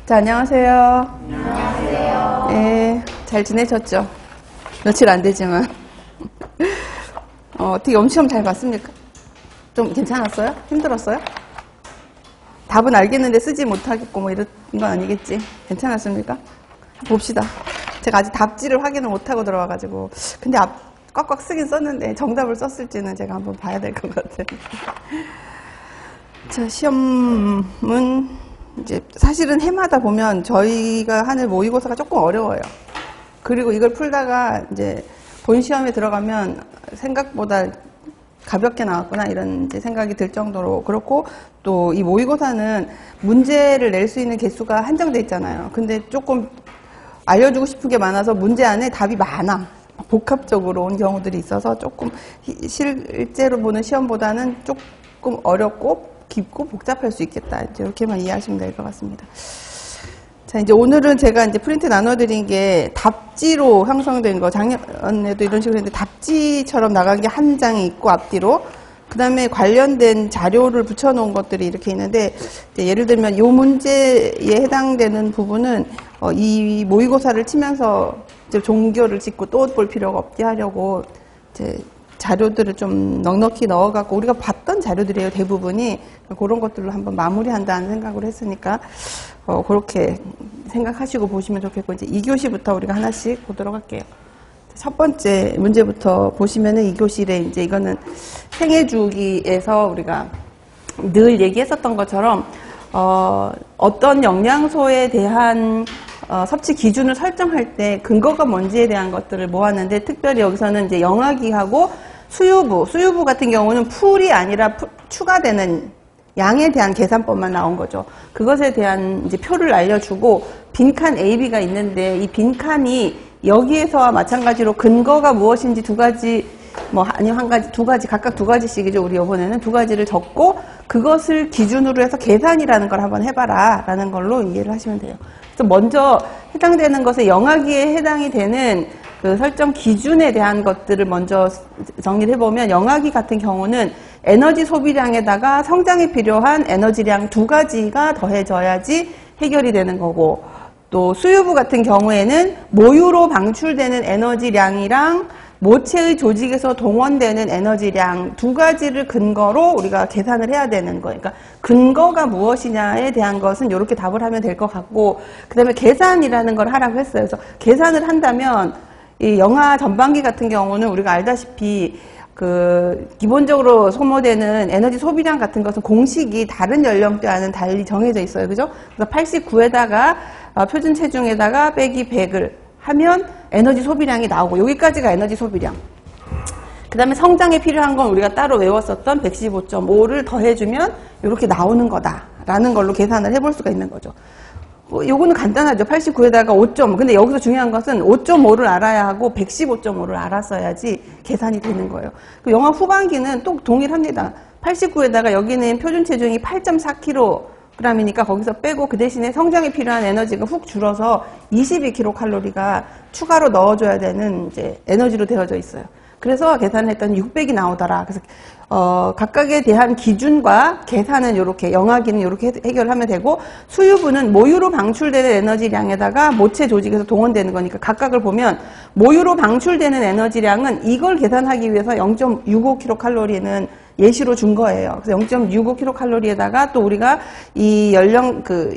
자, 안녕하세요. 안녕하세요. 네, 잘 지내셨죠? 며칠 안 되지만. 어떻게 엄시험 잘 봤습니까? 좀 괜찮았어요? 힘들었어요? 답은 알겠는데 쓰지 못하겠고 뭐 이런 건 아니겠지? 괜찮았습니까? 봅시다. 제가 아직 답지를 확인을 못하고 들어와가지고. 근데 꽉꽉 쓰긴 썼는데 정답을 썼을지는 제가 한번 봐야 될 것 같아요. 자, 시험은 이제 사실은 해마다 보면 저희가 하는 모의고사가 조금 어려워요. 그리고 이걸 풀다가 이제 본 시험에 들어가면 생각보다 가볍게 나왔구나 이런 이제 생각이 들 정도로 그렇고, 또 이 모의고사는 문제를 낼 수 있는 개수가 한정돼 있잖아요. 근데 조금 알려주고 싶은 게 많아서 문제 안에 답이 많아. 복합적으로 온 경우들이 있어서 조금 실제로 보는 시험보다는 조금 어렵고 깊고 복잡할 수 있겠다. 이제 이렇게만 이해하시면 될 것 같습니다. 자, 이제 오늘은 제가 이제 프린트 나눠드린 게 답지로 형성된 거, 작년에도 이런 식으로 했는데 답지처럼 나간 게 한 장이 있고 앞뒤로, 그 다음에 관련된 자료를 붙여놓은 것들이 이렇게 있는데, 예를 들면 이 문제에 해당되는 부분은 이 모의고사를 치면서 이제 종교를 짓고 또 볼 필요가 없게 하려고 이제 자료들을 좀 넉넉히 넣어갖고 우리가 봤던 자료들이에요, 대부분이. 그런 것들로 한번 마무리한다는 생각을 했으니까 그렇게 생각하시고 보시면 좋겠고, 이제 2교시부터 우리가 하나씩 보도록 할게요. 첫 번째 문제부터 보시면은 2교시에 이제 이거는 생애주기에서 우리가 늘 얘기했었던 것처럼 어떤 영양소에 대한 섭취 기준을 설정할 때 근거가 뭔지에 대한 것들을 모았는데, 특별히 여기서는 이제 영아기하고 수유부 같은 경우는 풀이 아니라 추가되는 양에 대한 계산법만 나온 거죠. 그것에 대한 이제 표를 알려주고, 빈칸 A, B가 있는데 이 빈칸이 여기에서와 마찬가지로 근거가 무엇인지 두 가지, 뭐 아니면 한 가지, 두 가지, 각각 두 가지씩이죠. 우리 이번에는 두 가지를 적고 그것을 기준으로 해서 계산이라는 걸 한번 해봐라 라는 걸로 이해를 하시면 돼요. 그래서 먼저 해당되는 것에 영아기에 해당이 되는 그 설정 기준에 대한 것들을 먼저 정리를 해보면, 영아기 같은 경우는 에너지 소비량에다가 성장에 필요한 에너지량 두 가지가 더해져야지 해결이 되는 거고, 또 수유부 같은 경우에는 모유로 방출되는 에너지량이랑 모체의 조직에서 동원되는 에너지량 두 가지를 근거로 우리가 계산을 해야 되는 거예요. 그러니까 근거가 무엇이냐에 대한 것은 이렇게 답을 하면 될 것 같고, 그 다음에 계산이라는 걸 하라고 했어요. 그래서 계산을 한다면 이 영아 전반기 같은 경우는 우리가 알다시피 기본적으로 소모되는 에너지 소비량 같은 것은 공식이 다른 연령대와는 달리 정해져 있어요. 그죠? 그래서 89에다가 표준 체중에다가 빼기 100을 하면 에너지 소비량이 나오고, 여기까지가 에너지 소비량. 그 다음에 성장에 필요한 건 우리가 따로 외웠었던 115.5를 더해주면 이렇게 나오는 거다라는 걸로 계산을 해볼 수가 있는 거죠. 요거는 간단하죠. 89에다가 5.5. 근데 여기서 중요한 것은 5.5를 알아야 하고 115.5를 알았어야지 계산이 되는 거예요. 영아 후반기는 또 동일합니다. 89에다가 여기는 표준 체중이 8.4kg이니까 거기서 빼고, 그 대신에 성장에 필요한 에너지가 훅 줄어서 22kcal가 추가로 넣어줘야 되는 이제 에너지로 되어져 있어요. 그래서 계산을 했더니 600이 나오더라. 그래서 각각에 대한 기준과 계산은 이렇게, 영아기는 이렇게 해결하면 되고, 수유부는 모유로 방출되는 에너지량에다가 모체 조직에서 동원되는 거니까 각각을 보면 모유로 방출되는 에너지량은 이걸 계산하기 위해서 0.65kcal는 예시로 준 거예요. 그래서 0.65kcal에다가 또 우리가 이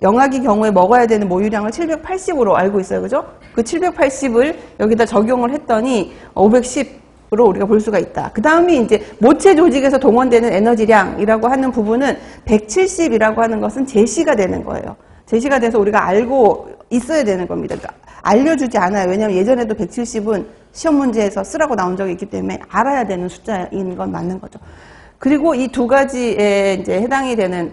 영아기 경우에 먹어야 되는 모유량을 780으로 알고 있어요. 그죠? 그 780을 여기다 적용을 했더니 510으로 우리가 볼 수가 있다. 그 다음이 이제 모체 조직에서 동원되는 에너지량이라고 하는 부분은 170이라고 하는 것은 제시가 되는 거예요. 제시가 돼서 우리가 알고 있어야 되는 겁니다. 그러니까 알려주지 않아요. 왜냐하면 예전에도 170은 시험 문제에서 쓰라고 나온 적이 있기 때문에 알아야 되는 숫자인 건 맞는 거죠. 그리고 이 두 가지에 이제 해당이 되는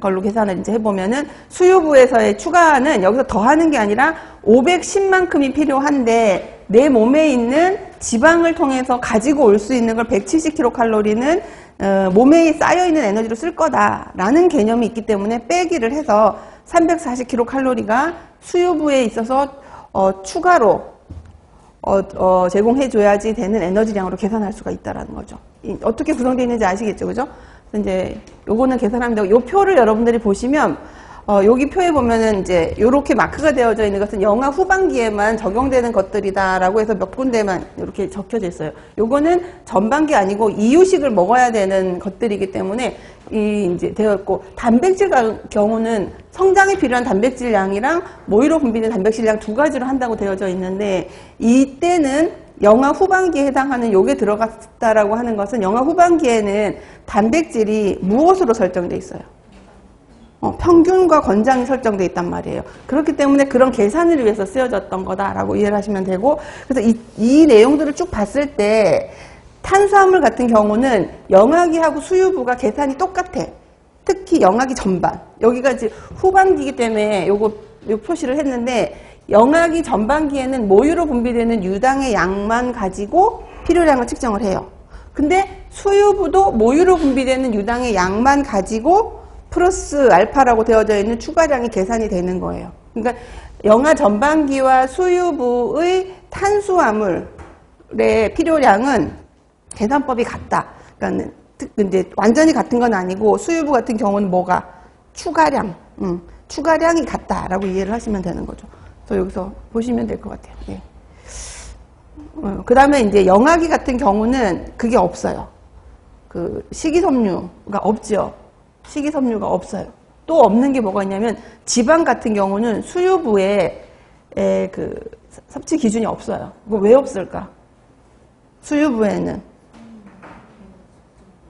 걸로 계산을 이제 해보면은, 수유부에서의 추가는 여기서 더하는 게 아니라 510만큼이 필요한데 내 몸에 있는 지방을 통해서 가지고 올 수 있는 걸 170kcal는 몸에 쌓여있는 에너지로 쓸 거다라는 개념이 있기 때문에 빼기를 해서 340kcal가 수유부에 있어서 추가로 제공해줘야지 되는 에너지량으로 계산할 수가 있다라는 거죠. 어떻게 구성되어 있는지 아시겠죠, 그죠? 그래서 이제 요거는 계산하면 되고, 요 표를 여러분들이 보시면 여기 표에 보면은 이제 요렇게 마크가 되어져 있는 것은 영아 후반기에만 적용되는 것들이다라고 해서 몇 군데만 이렇게 적혀져 있어요. 요거는 전반기 아니고 이유식을 먹어야 되는 것들이기 때문에 이제 되어 있고, 단백질 경우는 성장에 필요한 단백질 양이랑 모유로 분비된 단백질 양 두 가지로 한다고 되어져 있는데, 이때는 영아 후반기에 해당하는 요게 들어갔다라고 하는 것은 영아 후반기에는 단백질이 무엇으로 설정돼 있어요? 평균과 권장이 설정돼 있단 말이에요. 그렇기 때문에 그런 계산을 위해서 쓰여졌던 거다라고 이해를 하시면 되고, 그래서 이 내용들을 쭉 봤을 때 탄수화물 같은 경우는 영아기하고 수유부가 계산이 똑같아. 특히 영아기 전반. 여기가 이제 후반기이기 때문에 요 표시를 했는데, 영아기 전반기에는 모유로 분비되는 유당의 양만 가지고 필요량을 측정을 해요. 근데 수유부도 모유로 분비되는 유당의 양만 가지고 플러스 알파라고 되어져 있는 추가량이 계산이 되는 거예요. 그러니까 영아 전반기와 수유부의 탄수화물의 필요량은 계산법이 같다. 그러니까 이제 완전히 같은 건 아니고, 수유부 같은 경우는 뭐가 추가량, 추가량이 같다라고 이해를 하시면 되는 거죠. 그래서 여기서 보시면 될 것 같아요. 예. 그 다음에 이제 영아기 같은 경우는 그게 없어요. 그 식이섬유가 없죠. 식이섬유가 없어요. 또 없는 게 뭐가 있냐면, 지방 같은 경우는 수유부에 그 섭취 기준이 없어요. 이거 왜 없을까? 수유부에는.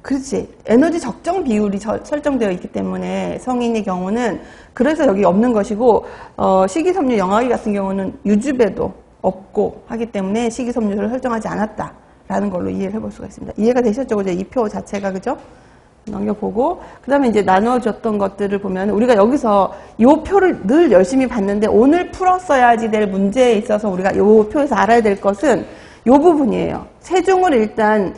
그렇지. 에너지 적정 비율이 설정되어 있기 때문에 성인의 경우는, 그래서 여기 없는 것이고, 식이섬유 영아기 같은 경우는 유즙에도 없고 하기 때문에 식이섬유를 설정하지 않았다라는 걸로 이해를 해볼 수가 있습니다. 이해가 되셨죠? 그죠? 이 표 자체가, 그죠? 넘겨보고, 그 다음에 이제 나눠줬던 것들을 보면, 우리가 여기서 이 표를 늘 열심히 봤는데, 오늘 풀었어야지 될 문제에 있어서 우리가 이 표에서 알아야 될 것은 이 부분이에요. 체중을 일단,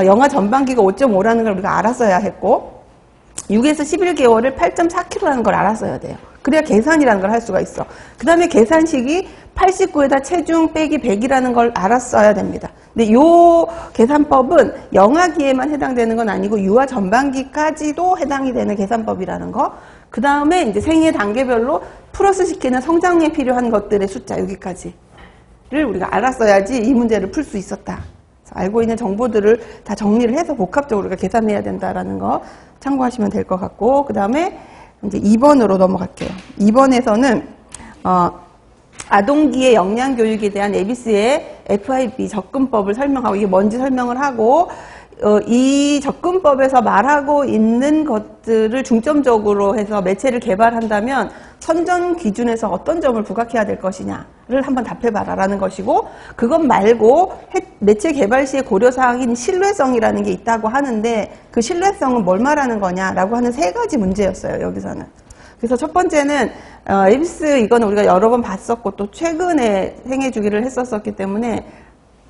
영아 전반기가 5.5라는 걸 우리가 알았어야 했고, 6에서 11개월을 8.4kg라는 걸 알았어야 돼요. 그래야 계산이라는 걸 할 수가 있어. 그 다음에 계산식이 89에다 체중 빼기 100이라는 걸 알았어야 됩니다. 근데 이 계산법은 영아기에만 해당되는 건 아니고 유아 전반기까지도 해당이 되는 계산법이라는 거. 그 다음에 이제 생애 단계별로 플러스 시키는 성장에 필요한 것들의 숫자, 여기까지를 우리가 알았어야지 이 문제를 풀 수 있었다. 알고 있는 정보들을 다 정리를 해서 복합적으로 우리가 계산해야 된다라는 거 참고하시면 될 것 같고, 그 다음에 이제 2번으로 넘어갈게요. 2번에서는 아동기의 영양교육에 대한 에비스의 FIB 접근법을 설명하고, 이게 뭔지 설명을 하고, 이 접근법에서 말하고 있는 것들을 중점적으로 해서 매체를 개발한다면 선전 기준에서 어떤 점을 부각해야 될 것이냐를 한번 답해봐라 라는 것이고, 그것 말고 매체 개발 시의 고려사항인 신뢰성이라는 게 있다고 하는데, 그 신뢰성은 뭘 말하는 거냐라고 하는 세 가지 문제였어요, 여기서는. 그래서 첫 번째는 에비스, 이거는 우리가 여러 번 봤었고 또 최근에 생애주기를 했었기 때문에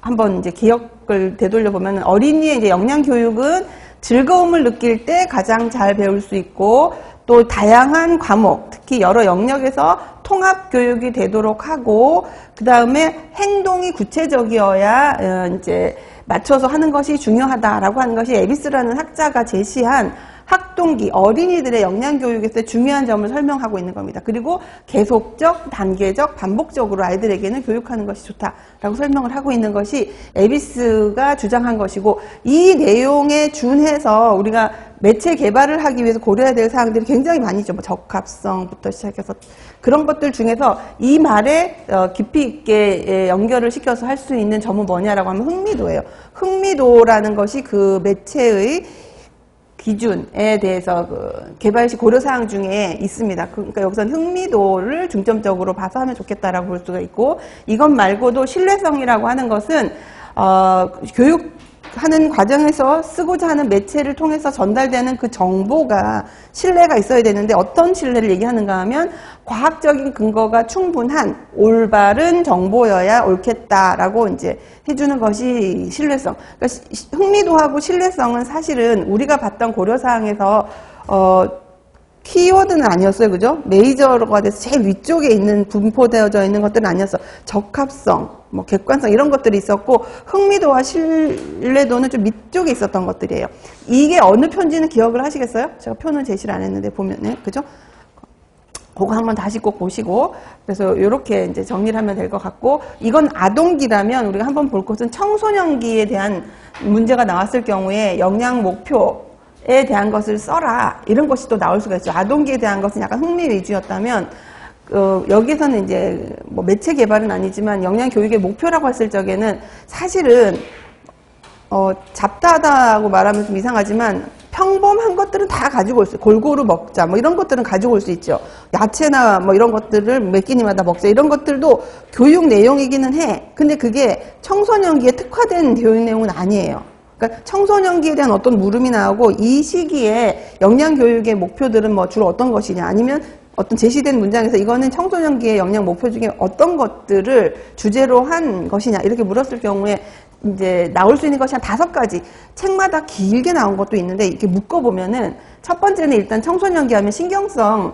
한번 이제 기억을 되돌려 보면, 어린이의 이제 영양 교육은 즐거움을 느낄 때 가장 잘 배울 수 있고, 또 다양한 과목, 특히 여러 영역에서 통합 교육이 되도록 하고, 그 다음에 행동이 구체적이어야 이제 맞춰서 하는 것이 중요하다라고 하는 것이 에비스라는 학자가 제시한 학동기, 어린이들의 영양교육에서 중요한 점을 설명하고 있는 겁니다. 그리고 계속적, 단계적, 반복적으로 아이들에게는 교육하는 것이 좋다라고 설명을 하고 있는 것이 에비스가 주장한 것이고, 이 내용에 준해서 우리가 매체 개발을 하기 위해서 고려해야 될 사항들이 굉장히 많이 있죠. 뭐 적합성부터 시작해서 그런 것들 중에서 이 말에 깊이 있게 연결을 시켜서 할 수 있는 점은 뭐냐라고 하면 흥미도예요. 흥미도라는 것이 그 매체의 기준에 대해서 그 개발 시 고려사항 중에 있습니다. 그러니까 여기서는 흥미도를 중점적으로 봐서 하면 좋겠다라고 볼 수가 있고, 이것 말고도 신뢰성이라고 하는 것은 교육하는 과정에서 쓰고자 하는 매체를 통해서 전달되는 그 정보가 신뢰가 있어야 되는데, 어떤 신뢰를 얘기하는가 하면 과학적인 근거가 충분한 올바른 정보여야 옳겠다라고 이제 해주는 것이 신뢰성. 그러니까 흥미도하고 신뢰성은 사실은 우리가 봤던 고려사항에서 키워드는 아니었어요. 그죠? 메이저가 돼서 제일 위쪽에 있는 분포되어져 있는 것들은 아니었어. 적합성, 뭐 객관성 이런 것들이 있었고, 흥미도와 신뢰도는 좀 밑쪽에 있었던 것들이에요. 이게 어느 편지는 기억을 하시겠어요? 제가 표는 제시를 안 했는데 보면은, 그죠? 그거 한번 다시 꼭 보시고, 그래서 이렇게 이제 정리를 하면 될 것 같고, 이건 아동기라면 우리가 한번 볼 것은 청소년기에 대한 문제가 나왔을 경우에 영양 목표에 대한 것을 써라, 이런 것이 또 나올 수가 있죠. 아동기에 대한 것은 약간 흥미 위주였다면 여기서는 이제 뭐 매체 개발은 아니지만 영양 교육의 목표라고 했을 적에는 사실은 잡다하다고 말하면 좀 이상하지만 평범한 것들은 다 가지고 올 수 있어요. 골고루 먹자, 뭐 이런 것들은 가지고 올 수 있죠. 야채나 뭐 이런 것들을 몇 끼니마다 먹자, 이런 것들도 교육 내용이기는 해. 근데 그게 청소년기에 특화된 교육 내용은 아니에요. 그러니까 청소년기에 대한 어떤 물음이 나오고, 이 시기에 영양 교육의 목표들은 뭐 주로 어떤 것이냐, 아니면 어떤 제시된 문장에서 이거는 청소년기의 영양 목표 중에 어떤 것들을 주제로 한 것이냐, 이렇게 물었을 경우에 이제 나올 수 있는 것이 한 5가지, 책마다 길게 나온 것도 있는데, 이렇게 묶어보면은 첫 번째는 일단 청소년기 하면 신경성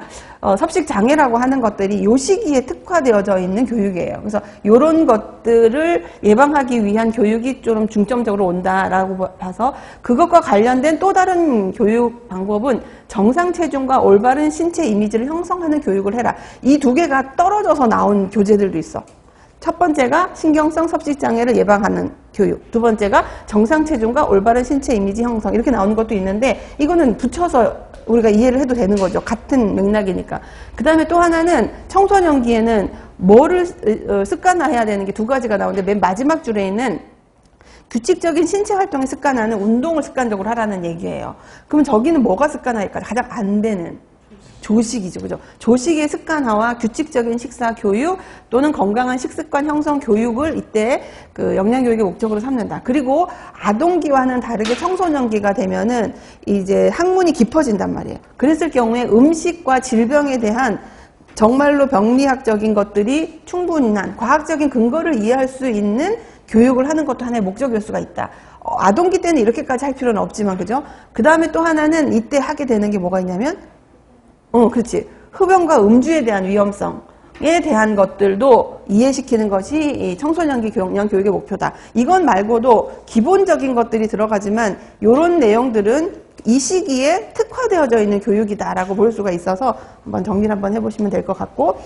섭식 장애라고 하는 것들이 요 시기에 특화되어져 있는 교육이에요. 그래서 이런 것들을 예방하기 위한 교육이 좀 중점적으로 온다라고 봐서, 그것과 관련된 또 다른 교육 방법은 정상 체중과 올바른 신체 이미지를 형성하는 교육을 해라. 이 2개가 떨어져서 나온 교재들도 있어. 첫 번째가 신경성 섭식장애를 예방하는 교육, 두 번째가 정상 체중과 올바른 신체 이미지 형성, 이렇게 나오는 것도 있는데, 이거는 붙여서 우리가 이해를 해도 되는 거죠. 같은 맥락이니까. 그 다음에 또 하나는 청소년기에는 뭐를 습관화해야 되는 게 2가지가 나오는데, 맨 마지막 줄에 있는 규칙적인 신체 활동에 습관화는 운동을 습관적으로 하라는 얘기예요. 그러면 저기는 뭐가 습관화일까요? 가장 안 되는 조식이죠. 그죠? 조식의 습관화와 규칙적인 식사 교육 또는 건강한 식습관 형성 교육을 이때 그 영양교육의 목적으로 삼는다. 그리고 아동기와는 다르게 청소년기가 되면은 이제 학문이 깊어진단 말이에요. 그랬을 경우에 음식과 질병에 대한 정말로 병리학적인 것들이 충분한 과학적인 근거를 이해할 수 있는 교육을 하는 것도 하나의 목적일 수가 있다. 아동기 때는 이렇게까지 할 필요는 없지만, 그죠? 그 다음에 또 하나는 이때 하게 되는 게 뭐가 있냐면, 그렇지. 흡연과 음주에 대한 위험성에 대한 것들도 이해시키는 것이 이 청소년기 영양 교육의 목표다. 이건 말고도 기본적인 것들이 들어가지만, 이런 내용들은 이 시기에 특화되어져 있는 교육이다라고 볼 수가 있어서 한번 정리를 한번 해보시면 될 것 같고,